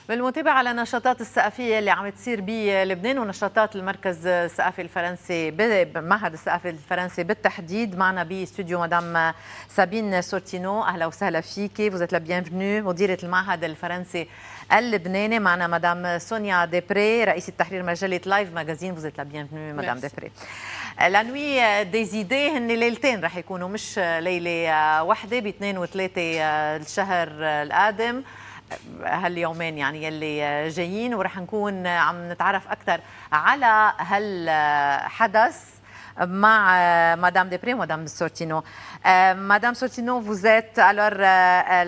بالمتابعة للنشاطات الثقافية اللي عم تصير بلبنان ونشاطات المركز الثقافي الفرنسي معهد الثقافي الفرنسي بالتحديد، معنا باستوديو مدام سابين سورتينو. أهلا وسهلا فيكي، vous êtes la bienvenue. مديرة المعهد الفرنسي اللبناني. معنا مدام سونيا ديبري رئيسة تحرير مجلة لايف ماجازين، vous êtes la bienvenue مدام ديبري. لا نوي دي زيدي هن ليلتين رح يكونوا، مش ليلة واحدة، ب2 و3 الشهر القادم، هاليومين يعني يلي جايين، ورح نكون عم نتعرف أكثر على هالحدث مع Madame Després, Madame Sortino. Madame Sortino, vous êtes alors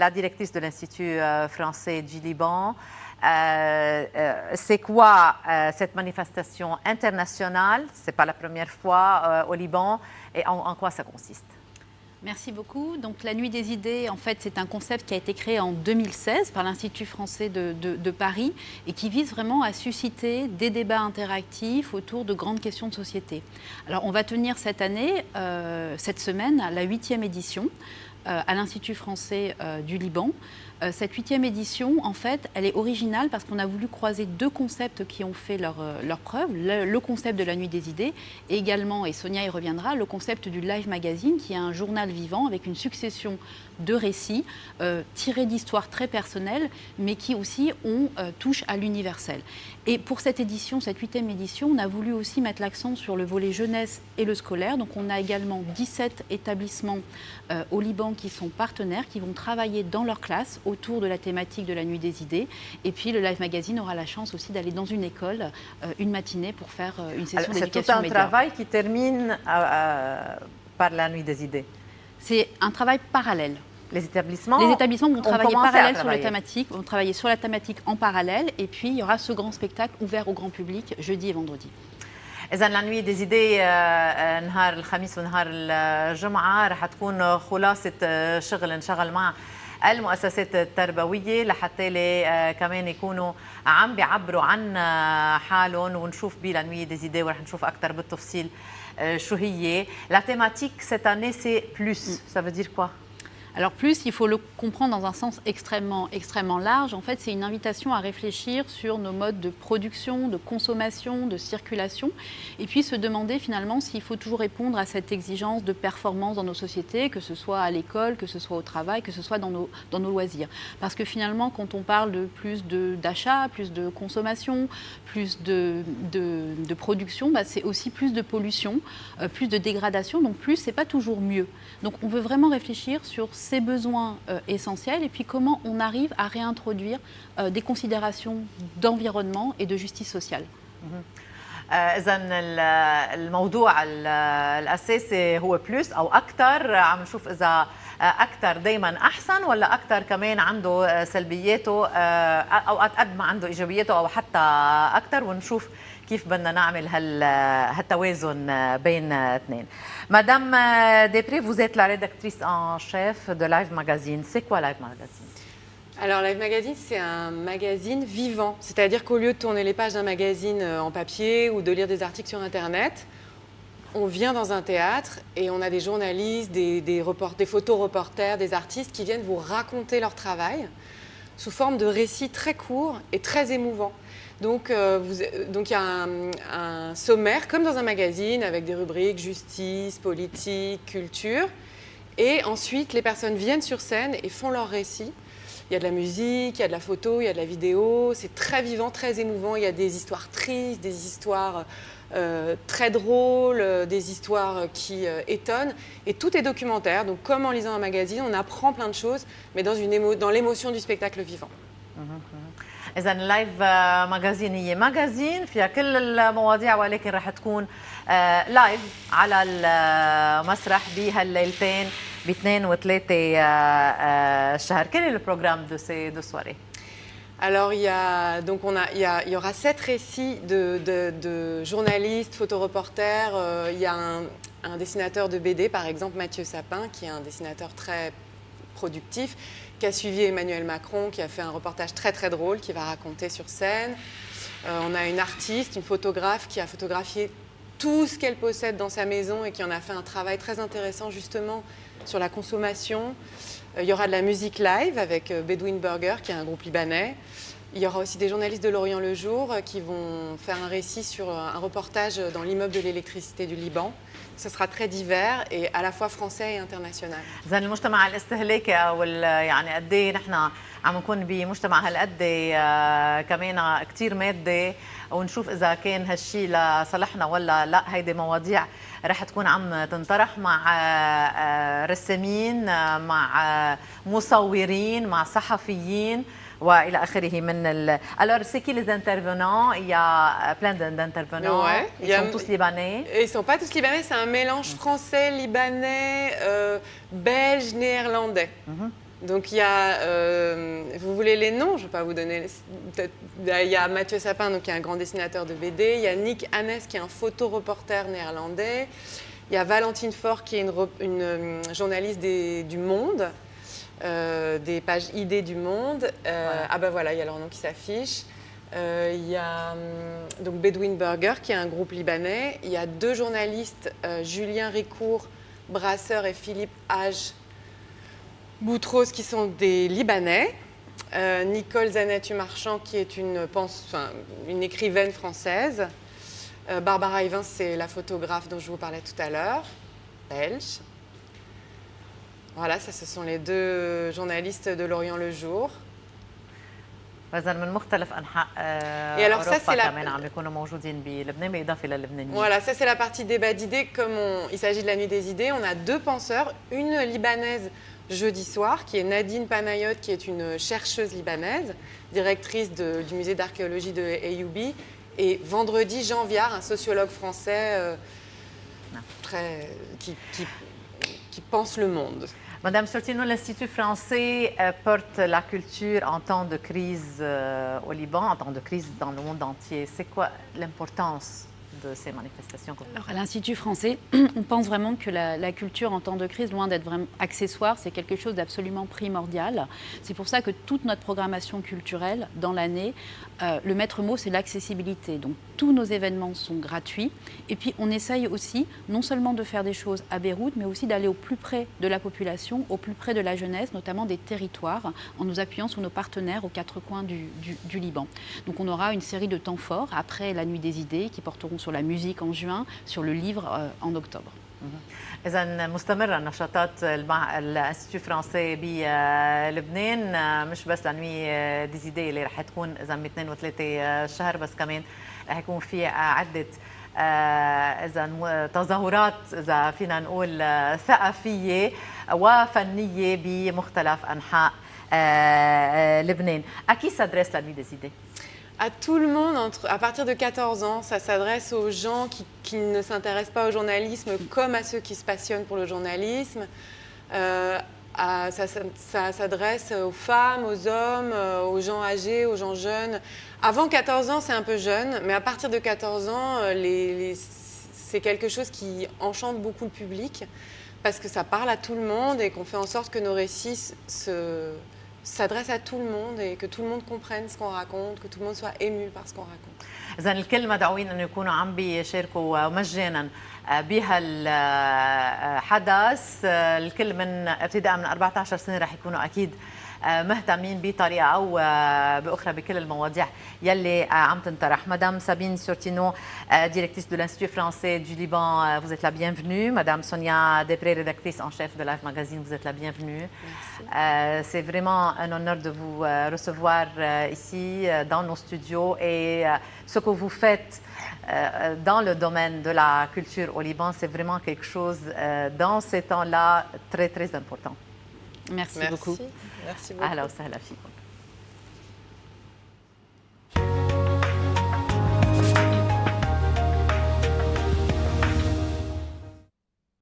la directrice de l'Institut français du Liban. C'est quoi cette manifestation internationale? Ce n'est pas la première fois au Liban. Et en quoi ça consiste? Merci beaucoup. Donc, la Nuit des idées, en fait, c'est un concept qui a été créé en 2016 par l'Institut français de Paris et qui vise vraiment à susciter des débats interactifs autour de grandes questions de société. Alors, on va tenir cette année, cette semaine, la 8e édition à l'Institut français du Liban. Cette 8e édition, en fait, elle est originale parce qu'on a voulu croiser deux concepts qui ont fait leur preuve. Le concept de la Nuit des idées et également, et Sonia y reviendra, le concept du Live Magazine qui est un journal vivant avec une succession de récits tirés d'histoires très personnelles mais qui aussi touchent à l'universel. Et pour cette édition, cette 8e édition, on a voulu aussi mettre l'accent sur le volet jeunesse et le scolaire. Donc on a également 17 établissements au Liban qui sont partenaires, qui vont travailler dans leur classe autour de la thématique de la Nuit des idées. Et puis le Live Magazine aura la chance aussi d'aller dans une école une matinée pour faire une session d'éducation média. C'est tout un travail qui termine par la Nuit des idées. C'est un travail parallèle. Les établissements vont travailler parallèle sur la thématique, vont travailler sur la thématique en parallèle, et puis il y aura ce grand spectacle ouvert au grand public jeudi et vendredi. إذا لا نوي دي زيدي نهار الخميس ونهار الجمعة رح تكون خلاصة شغل انشغل مع المؤسسات التربوية لحتى كمان يكونوا عم بيعبروا عن حالهم، ونشوف بلا نوي دي زيدي ورح نشوف أكثر بالتفصيل شو هي. La thématique cette année c'est plus, ça veut dire quoi? Alors plus, il faut le comprendre dans un sens extrêmement large. En fait, c'est une invitation à réfléchir sur nos modes de production, de consommation, de circulation, et puis se demander finalement s'il faut toujours répondre à cette exigence de performance dans nos sociétés, que ce soit à l'école, que ce soit au travail, que ce soit dans nos loisirs. Parce que finalement, quand on parle de plus d'achat, plus de consommation, plus de production, c'est aussi plus de pollution, plus de dégradation. Donc plus, c'est pas toujours mieux. Donc on veut vraiment réfléchir sur ces besoins essentiels et puis comment on arrive à réintroduire des considérations d'environnement et de justice sociale. إذا الموضوع الأساسي هو بلس أو أكثر، عم نشوف إذا أكثر دايما أحسن ولا أكثر كمان عنده سلبياته، أوقات قد ما عنده إيجابياته أو حتى أكثر، ونشوف كيف بدنا نعمل هالتوازن بين اثنين. Madame Després, vous êtes la rédactrice en chef de Live Magazine. C'est quoi Live Magazine? Alors Live Magazine, c'est un magazine vivant. C'est-à-dire qu'au lieu de tourner les pages d'un magazine en papier ou de lire des articles sur Internet, on vient dans un théâtre et on a des journalistes, des photoreporters, des artistes qui viennent vous raconter leur travail sous forme de récits très courts et très émouvants. Donc il y a un sommaire, comme dans un magazine, avec des rubriques justice, politique, culture. Et ensuite, les personnes viennent sur scène et font leur récit. Il y a de la musique, il y a de la photo, il y a de la vidéo. C'est très vivant, très émouvant. Il y a des histoires tristes, des histoires très drôles, des histoires qui étonnent. Et tout est documentaire. Donc comme en lisant un magazine, on apprend plein de choses, mais dans l'émotion du spectacle vivant. إذا اللايف ماجازين هي ماجازين فيها كل المواضيع، ولكن رح تكون لايف على المسرح بهالليلتين ب2 و3 الشهر. Quel est le programme de ces deux soirées? Alors il y aura 7 récits de journalistes, photoreporters. Il y a un dessinateur de BD, par exemple Mathieu Sapin, qui est un dessinateur très productif, qui a suivi Emmanuel Macron, qui a fait un reportage très très drôle, qui va raconter sur scène. On a une artiste, une photographe qui a photographié tout ce qu'elle possède dans sa maison et qui en a fait un travail très intéressant justement sur la consommation. Il y aura de la musique live avec Bedouin Burger, qui est un groupe libanais. Il y aura aussi des journalistes de l'Orient le Jour qui vont faire un récit sur un reportage dans l'immeuble de l'électricité du Liban. Ce sera très divers et à la fois français et international. إذا المجتمع الاستهلاكي أو يعني قد إيه نحن عم نكون بمجتمع هالقد كمان كثير مادي ونشوف إذا كان هالشيء لصالحنا ولا لا. هيدي مواضيع رح تكون عم تنطرح مع رسامين، مع مصورين، مع صحفيين والى اخره من Alors c'est qui les intervenants? Il y a plein d'intervenants. Ouais, ils sont tous libanais. Ils sont pas tous libanais, c'est un mélange français, libanais, belge, néerlandais. Donc il y a, vous voulez les noms? Je ne vais pas vous donner. Il y a Mathieu Sapin, donc qui est un grand dessinateur de BD. Il y a Nick Hannes qui est un photoreporter néerlandais. Il y a Valentine Faure qui est une journaliste du Monde. Des pages idées du Monde. Voilà. Ah ben voilà, il y a leur nom qui s'affiche. Il y a donc Bedouin Burger qui est un groupe libanais. Il y a deux journalistes, Julien Ricourt, Brasseur et Philippe Hage Boutros qui sont des Libanais. Nicole Zanetu-Marchand qui est une écrivaine française. Barbara Evans, c'est la photographe dont je vous parlais tout à l'heure, belge. Voilà, ça, ce sont les deux journalistes de l'Orient le Jour. إذا من مختلف أنحاء أوروبا كمان عم بيكونوا موجودين بلبنان بالإضافة للبنانيين. Voilà, ça c'est la partie débat d'idées. Comme il s'agit de la nuit des idées, on a deux penseurs, une libanaise jeudi soir qui est Nadine Panayot, qui est une chercheuse libanaise, directrice du musée d'archéologie de Ayyoubi, et vendredi Jean Viard, un sociologue français qui pense le monde. Madame Sortino, l'Institut français porte la culture en temps de crise au Liban, en temps de crise dans le monde entier. C'est quoi l'importance de ces manifestations? Alors, à l'Institut français, on pense vraiment que la culture en temps de crise, loin d'être vraiment accessoire, c'est quelque chose d'absolument primordial. C'est pour ça que toute notre programmation culturelle dans l'année, le maître mot, c'est l'accessibilité. Donc, tous nos événements sont gratuits. Et puis, on essaye aussi, non seulement de faire des choses à Beyrouth, mais aussi d'aller au plus près de la population, au plus près de la jeunesse, notamment des territoires, en nous appuyant sur nos partenaires aux quatre coins du Liban. Donc, on aura une série de temps forts après la Nuit des idées qui porteront sur la musique en juin, sur le livre en octobre. إذا مستمرة نشاطات الانستيتيو فرانسي بلبنان، مش بس لنوي ديزيدي اللي رح تكون إذا ب 2 و3 شهر، بس كمان رح يكون في عدة إذا تظاهرات إذا فينا نقول ثقافية وفنية بمختلف أنحاء لبنان. À qui s'adresse la nuit des idées? À tout le monde, à partir de 14 ans, ça s'adresse aux gens qui ne s'intéressent pas au journalisme comme à ceux qui se passionnent pour le journalisme. Ça s'adresse aux femmes, aux hommes, aux gens âgés, aux gens jeunes. Avant 14 ans, c'est un peu jeune, mais à partir de 14 ans, c'est quelque chose qui enchante beaucoup le public parce que ça parle à tout le monde et qu'on fait en sorte que nos récits s'adresse à tout le monde et que tout le monde comprenne ce qu'on raconte, que tout le monde soit ému par ce qu'on raconte. إذا الكل مدعوين أن يكونوا عم بيشاركوا مجانا بهالحدث. الكل من ابتداء من 14 سنة رح يكونوا أكيد مهتمين بطريقة أو بأخرى بكل المواضيع يلي عم تنطرح. Madame Sabine Sortino, directrice de l'Institut français du Liban, vous êtes la bienvenue. Madame Sonia Després, rédactrice en chef de Life Magazine, vous êtes la bienvenue. C'est vraiment un honneur de vous recevoir ici dans nos studios et ce que vous faites dans le domaine de la culture au Liban, c'est vraiment quelque chose dans ces temps-là très très important. Merci beaucoup. Merci beaucoup. أهلا وسهلا فيكم.